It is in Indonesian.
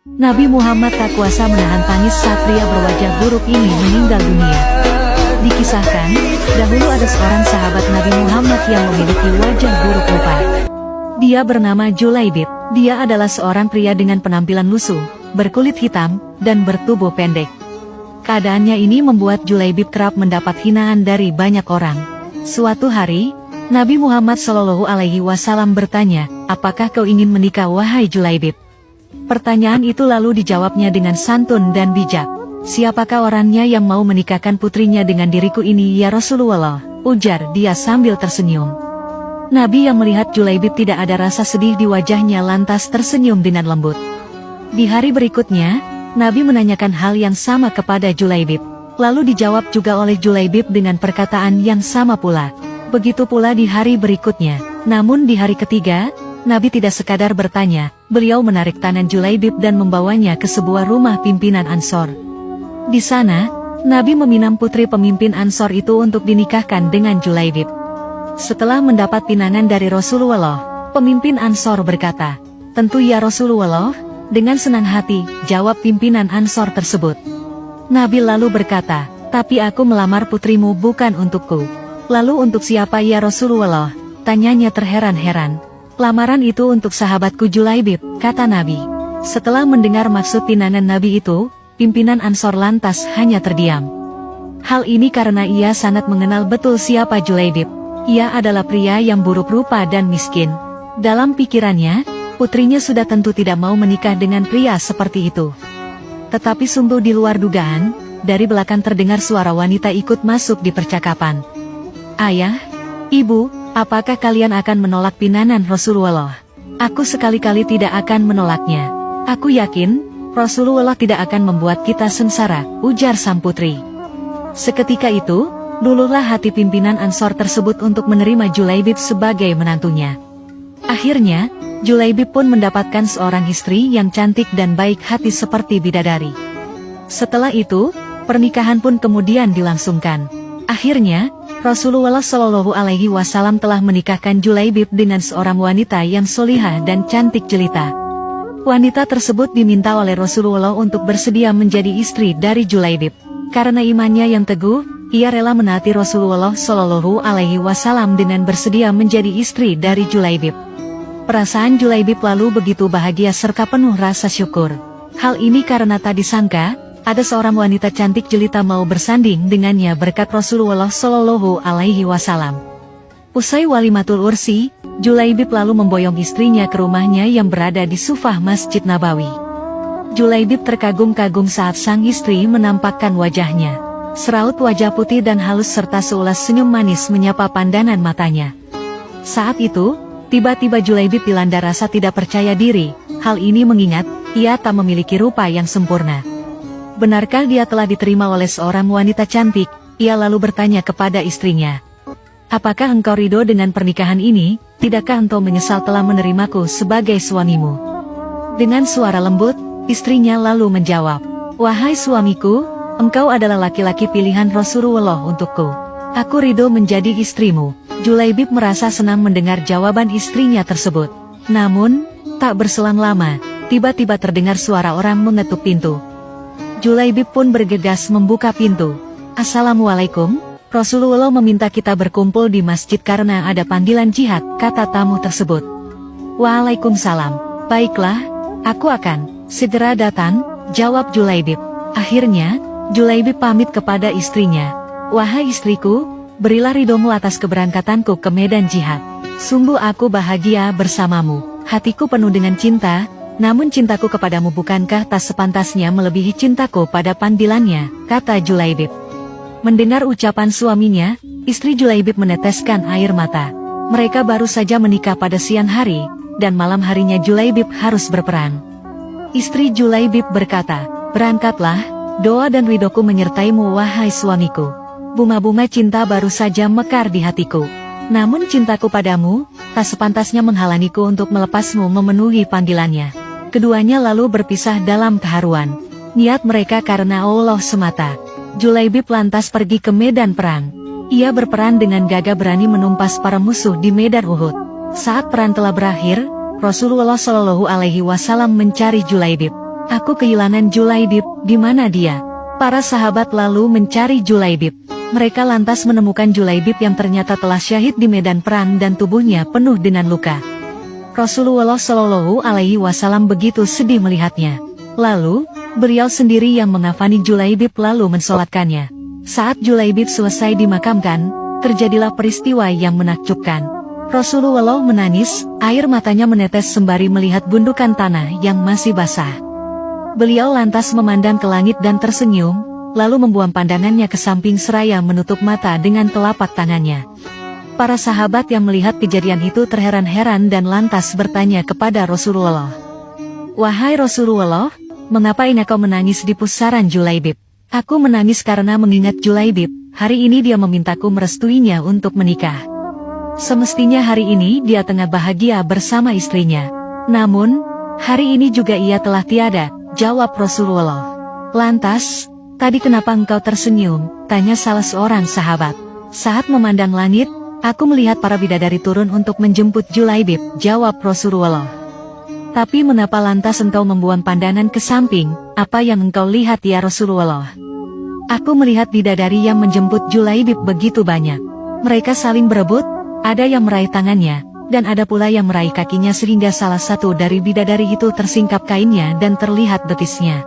Nabi Muhammad tak kuasa menahan tangis saat pria berwajah buruk ini meninggal dunia. Dikisahkan, dahulu ada seorang sahabat Nabi Muhammad yang memiliki wajah buruk rupa. Dia bernama Julaibib. Dia adalah seorang pria dengan penampilan lusuh, berkulit hitam, dan bertubuh pendek. Keadaannya ini membuat Julaibib kerap mendapat hinaan dari banyak orang. Suatu hari, Nabi Muhammad SAW bertanya, "Apakah kau ingin menikah wahai Julaibib?" Pertanyaan itu lalu dijawabnya dengan santun dan bijak. "Siapakah orangnya yang mau menikahkan putrinya dengan diriku ini ya Rasulullah?" ujar dia sambil tersenyum. Nabi yang melihat Julaibib tidak ada rasa sedih di wajahnya lantas tersenyum dengan lembut. Di hari berikutnya, Nabi menanyakan hal yang sama kepada Julaibib. Lalu dijawab juga oleh Julaibib dengan perkataan yang sama pula. Begitu pula di hari berikutnya. Namun di hari ketiga, Nabi tidak sekadar bertanya, beliau menarik tangan Julaibib dan membawanya ke sebuah rumah pimpinan Ansor. Di sana, Nabi meminang putri pemimpin Ansor itu untuk dinikahkan dengan Julaibib. Setelah mendapat pinangan dari Rasulullah, pemimpin Ansor berkata, "Tentu ya Rasulullah," dengan senang hati, jawab pimpinan Ansor tersebut. Nabi lalu berkata, "Tapi aku melamar putrimu bukan untukku." "Lalu untuk siapa ya Rasulullah?" tanyanya terheran-heran. "Lamaran itu untuk sahabatku Julaibib," kata Nabi. Setelah mendengar maksud pinangan Nabi itu, pimpinan Ansor lantas hanya terdiam. Hal ini karena ia sangat mengenal betul siapa Julaibib. Ia adalah pria yang buruk rupa dan miskin. Dalam pikirannya, putrinya sudah tentu tidak mau menikah dengan pria seperti itu. Tetapi sungguh di luar dugaan, dari belakang terdengar suara wanita ikut masuk di percakapan. "Ayah, Ibu, apakah kalian akan menolak pinangan Rasulullah?" "Aku sekali-kali tidak akan menolaknya. Aku yakin, Rasulullah tidak akan membuat kita sengsara," ujar sang putri. Seketika itu, luluhlah hati pimpinan Ansor tersebut untuk menerima Julaibib sebagai menantunya. Akhirnya, Julaibib pun mendapatkan seorang istri yang cantik dan baik hati seperti bidadari. Setelah itu, pernikahan pun kemudian dilangsungkan. Akhirnya, Rasulullah SAW telah menikahkan Julaibib dengan seorang wanita yang solihah dan cantik jelita. Wanita tersebut diminta oleh Rasulullah untuk bersedia menjadi istri dari Julaibib. Karena imannya yang teguh, ia rela menaati Rasulullah SAW dengan bersedia menjadi istri dari Julaibib. Perasaan Julaibib lalu begitu bahagia serta penuh rasa syukur. Hal ini karena tak disangka, ada seorang wanita cantik jelita mau bersanding dengannya berkat Rasulullah SAW. Usai walimatul ursi, Julaibib lalu memboyong istrinya ke rumahnya yang berada di sufah Masjid Nabawi. Julaibib terkagum-kagum saat sang istri menampakkan wajahnya. Seraut wajah putih dan halus serta seulas senyum manis menyapa pandangan matanya. Saat itu, tiba-tiba Julaibib dilanda rasa tidak percaya diri. Hal ini mengingat, ia tak memiliki rupa yang sempurna. Benarkah dia telah diterima oleh seorang wanita cantik? Ia lalu bertanya kepada istrinya, "Apakah engkau ridho dengan pernikahan ini? Tidakkah engkau menyesal telah menerimaku sebagai suamimu?" Dengan suara lembut, istrinya lalu menjawab, "Wahai suamiku, engkau adalah laki-laki pilihan Rasulullah untukku. Aku ridho menjadi istrimu." Julaibib merasa senang mendengar jawaban istrinya tersebut. Namun, tak berselang lama, tiba-tiba terdengar suara orang mengetuk pintu. Julaibib pun bergegas membuka pintu. "Assalamualaikum, Rasulullah meminta kita berkumpul di masjid karena ada panggilan jihad," kata tamu tersebut. "Waalaikumsalam. Baiklah, aku akan segera datang," jawab Julaibib. Akhirnya, Julaibib pamit kepada istrinya. "Wahai istriku, berilah ridhomu atas keberangkatanku ke medan jihad. Sungguh aku bahagia bersamamu. Hatiku penuh dengan cinta, namun cintaku kepadamu bukankah tak sepantasnya melebihi cintaku pada panggilannya," kata Julaibib. Mendengar ucapan suaminya, istri Julaibib meneteskan air mata. Mereka baru saja menikah pada siang hari, dan malam harinya Julaibib harus berperang. Istri Julaibib berkata, "Berangkatlah, doa dan ridhoku menyertaimu wahai suamiku. Bunga-bunga cinta baru saja mekar di hatiku. Namun cintaku padamu, tak sepantasnya menghalangiku untuk melepasmu memenuhi panggilannya." Keduanya lalu berpisah dalam keharuan. Niat mereka karena Allah semata. Julaibib lantas pergi ke medan perang. Ia berperan dengan gagah berani menumpas para musuh di medan Uhud. Saat perang telah berakhir, Rasulullah SAW mencari Julaibib. Aku kehilangan Julaibib, di mana dia? Para sahabat lalu mencari Julaibib. Mereka lantas menemukan Julaibib yang ternyata telah syahid di medan perang dan tubuhnya penuh dengan luka. Rasulullah Shallallahu Alaihi Wasallam begitu sedih melihatnya. Lalu, beliau sendiri yang mengafani Julaibib lalu mensolatkannya. Saat Julaibib selesai dimakamkan, terjadilah peristiwa yang menakjubkan. Rasulullah menangis, air matanya menetes sembari melihat gundukan tanah yang masih basah. Beliau lantas memandang ke langit dan tersenyum, lalu membuang pandangannya ke samping seraya menutup mata dengan telapak tangannya. Para sahabat yang melihat kejadian itu terheran-heran dan lantas bertanya kepada Rasulullah. Wahai Rasulullah, mengapa engkau menangis di pusaran Julaibib? Aku menangis karena mengingat Julaibib, hari ini dia memintaku merestuinya untuk menikah. Semestinya hari ini dia tengah bahagia bersama istrinya. Namun, hari ini juga ia telah tiada, jawab Rasulullah. Lantas, tadi kenapa engkau tersenyum? Tanya salah seorang sahabat. Saat memandang langit, aku melihat para bidadari turun untuk menjemput Julaibib, jawab Rasulullah. Tapi mengapa lantas engkau membuang pandangan ke samping? Apa yang engkau lihat ya Rasulullah? Aku melihat bidadari yang menjemput Julaibib begitu banyak. Mereka saling berebut, ada yang meraih tangannya, dan ada pula yang meraih kakinya sehingga salah satu dari bidadari itu tersingkap kainnya dan terlihat betisnya.